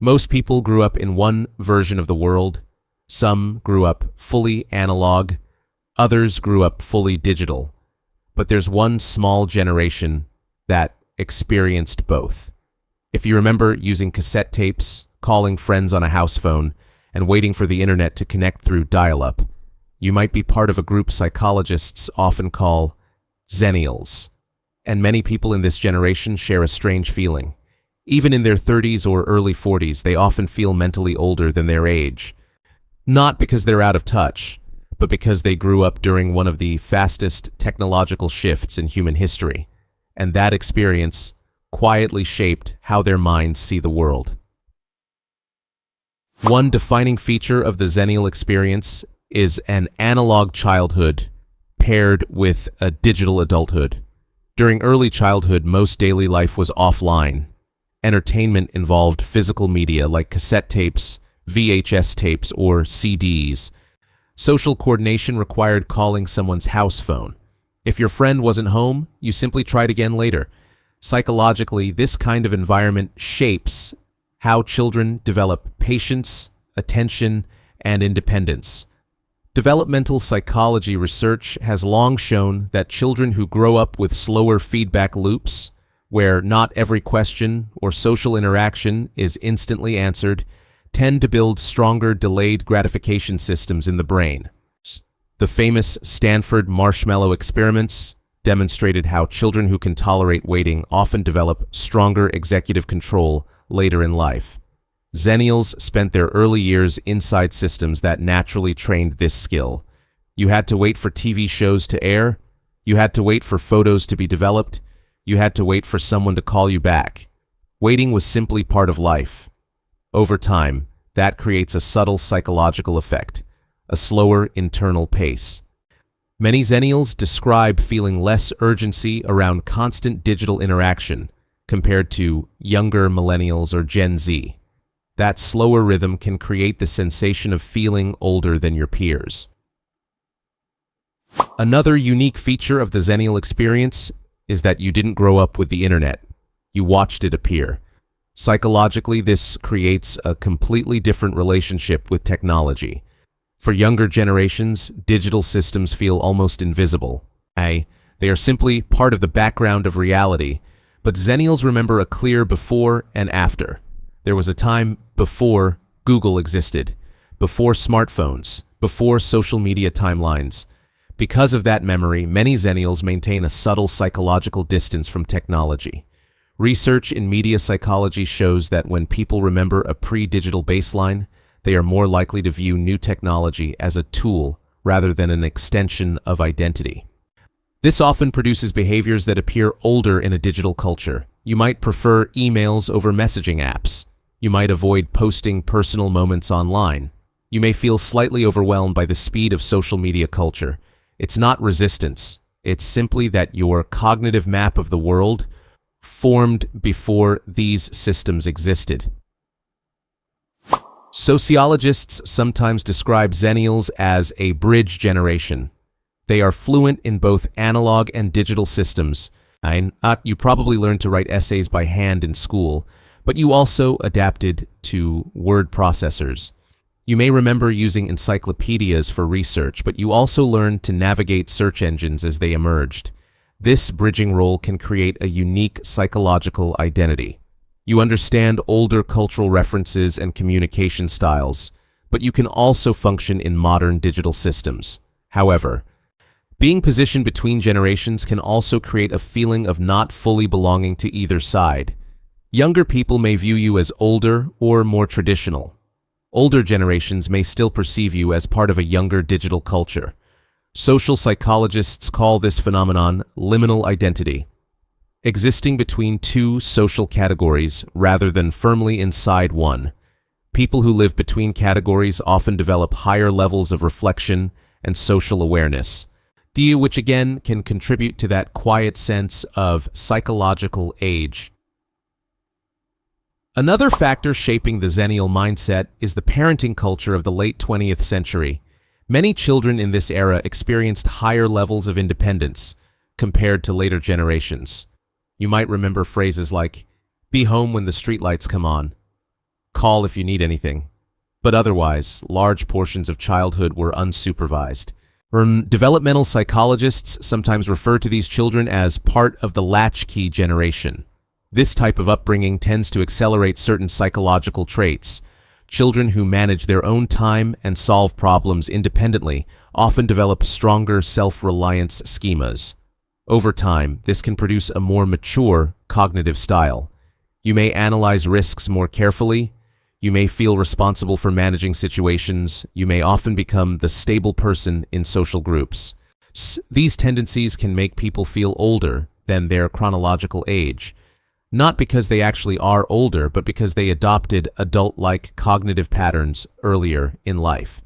Most people grew up in one version of the world. Some grew up fully analog, others grew up fully digital. But there's one small generation that experienced both. If you remember using cassette tapes, calling friends on a house phone, and waiting for the internet to connect through dial-up, you might be part of a group psychologists often call Xennials. And many people in this generation share a strange feeling. Even in their 30s or early 40s, they often feel mentally older than their age. Not because they're out of touch, but because they grew up during one of the fastest technological shifts in human history, and that experience quietly shaped how their minds see the world. One defining feature of the Xennial experience is an analog childhood paired with a digital adulthood. During early childhood, most daily life was offline. Entertainment involved physical media like cassette tapes, VHS tapes, or CDs. Social coordination required calling someone's house phone. If your friend wasn't home, you simply tried again later. Psychologically, this kind of environment shapes how children develop patience, attention, and independence. Developmental psychology research has long shown that children who grow up with slower feedback loops, where not every question or social interaction is instantly answered, tend to build stronger delayed gratification systems in the brain. The famous Stanford marshmallow experiments demonstrated how children who can tolerate waiting often develop stronger executive control later in life. Xennials spent their early years inside systems that naturally trained this skill. You had to wait for TV shows to air. You had to wait for photos to be developed. You had to wait for someone to call you back. Waiting was simply part of life. Over time, that creates a subtle psychological effect, a slower internal pace. Many Xennials describe feeling less urgency around constant digital interaction compared to younger millennials or Gen Z. That slower rhythm can create the sensation of feeling older than your peers. Another unique feature of the Xennial experience is that you didn't grow up with the internet. You watched it appear. Psychologically, this creates a completely different relationship with technology. For younger generations, digital systems feel almost invisible. They are simply part of the background of reality, but Xennials remember a clear before and after. There was a time before Google existed, before smartphones, before social media timelines. Because of that memory, many Xennials maintain a subtle psychological distance from technology. Research in media psychology shows that when people remember a pre-digital baseline, they are more likely to view new technology as a tool rather than an extension of identity. This often produces behaviors that appear older in a digital culture. You might prefer emails over messaging apps. You might avoid posting personal moments online. You may feel slightly overwhelmed by the speed of social media culture. It's not resistance. It's simply that your cognitive map of the world formed before these systems existed. Sociologists sometimes describe Xennials as a bridge generation. They are fluent in both analog and digital systems. You probably learned to write essays by hand in school, but you also adapted to word processors. You may remember using encyclopedias for research, but you also learned to navigate search engines as they emerged. This bridging role can create a unique psychological identity. You understand older cultural references and communication styles, but you can also function in modern digital systems. However, being positioned between generations can also create a feeling of not fully belonging to either side. Younger people may view you as older or more traditional. Older generations may still perceive you as part of a younger digital culture. Social psychologists call this phenomenon liminal identity, existing between two social categories rather than firmly inside one. People who live between categories often develop higher levels of reflection and social awareness, which again can contribute to that quiet sense of psychological age. Another factor shaping the Xennial mindset is the parenting culture of the late 20th century. Many children in this era experienced higher levels of independence compared to later generations. You might remember phrases like, "Be home when the streetlights come on," Call if you need anything. But otherwise, large portions of childhood were unsupervised. Developmental psychologists sometimes refer to these children as part of the latchkey generation. This type of upbringing tends to accelerate certain psychological traits. Children who manage their own time and solve problems independently often develop stronger self-reliance schemas. Over time, this can produce a more mature cognitive style. You may analyze risks more carefully. You may feel responsible for managing situations. You may often become the stable person in social groups. These tendencies can make people feel older than their chronological age, not because they actually are older, but because they adopted adult-like cognitive patterns earlier in life.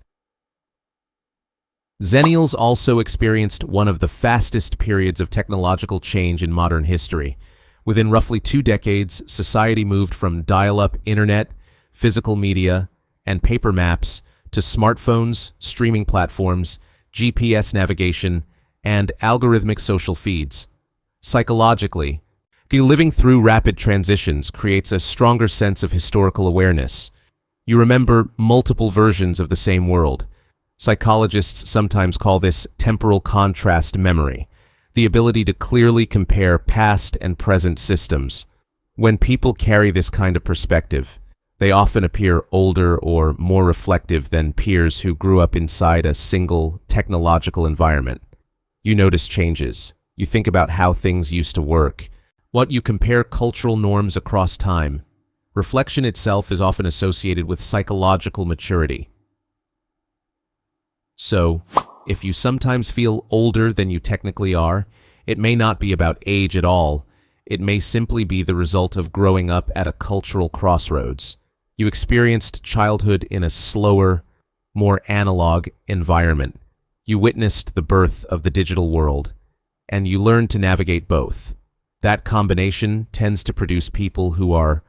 Xennials also experienced one of the fastest periods of technological change in modern history. Within roughly 2 decades, society moved from dial-up internet, physical media, and paper maps to smartphones, streaming platforms, GPS navigation, and algorithmic social feeds. Psychologically, living through rapid transitions creates a stronger sense of historical awareness. You remember multiple versions of the same world. Psychologists sometimes call this temporal contrast memory, the ability to clearly compare past and present systems. When people carry this kind of perspective, they often appear older or more reflective than peers who grew up inside a single technological environment. You notice changes. You think about how things used to work. You compare cultural norms across time. Reflection itself is often associated with psychological maturity. So, if you sometimes feel older than you technically are, it may not be about age at all. It may simply be the result of growing up at a cultural crossroads. You experienced childhood in a slower, more analog environment. You witnessed the birth of the digital world, and you learned to navigate both. That combination tends to produce people who are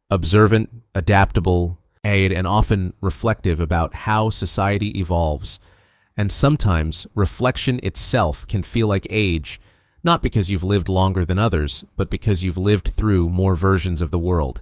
observant, adaptable, and often reflective about how society evolves. And sometimes reflection itself can feel like age, not because you've lived longer than others, but because you've lived through more versions of the world.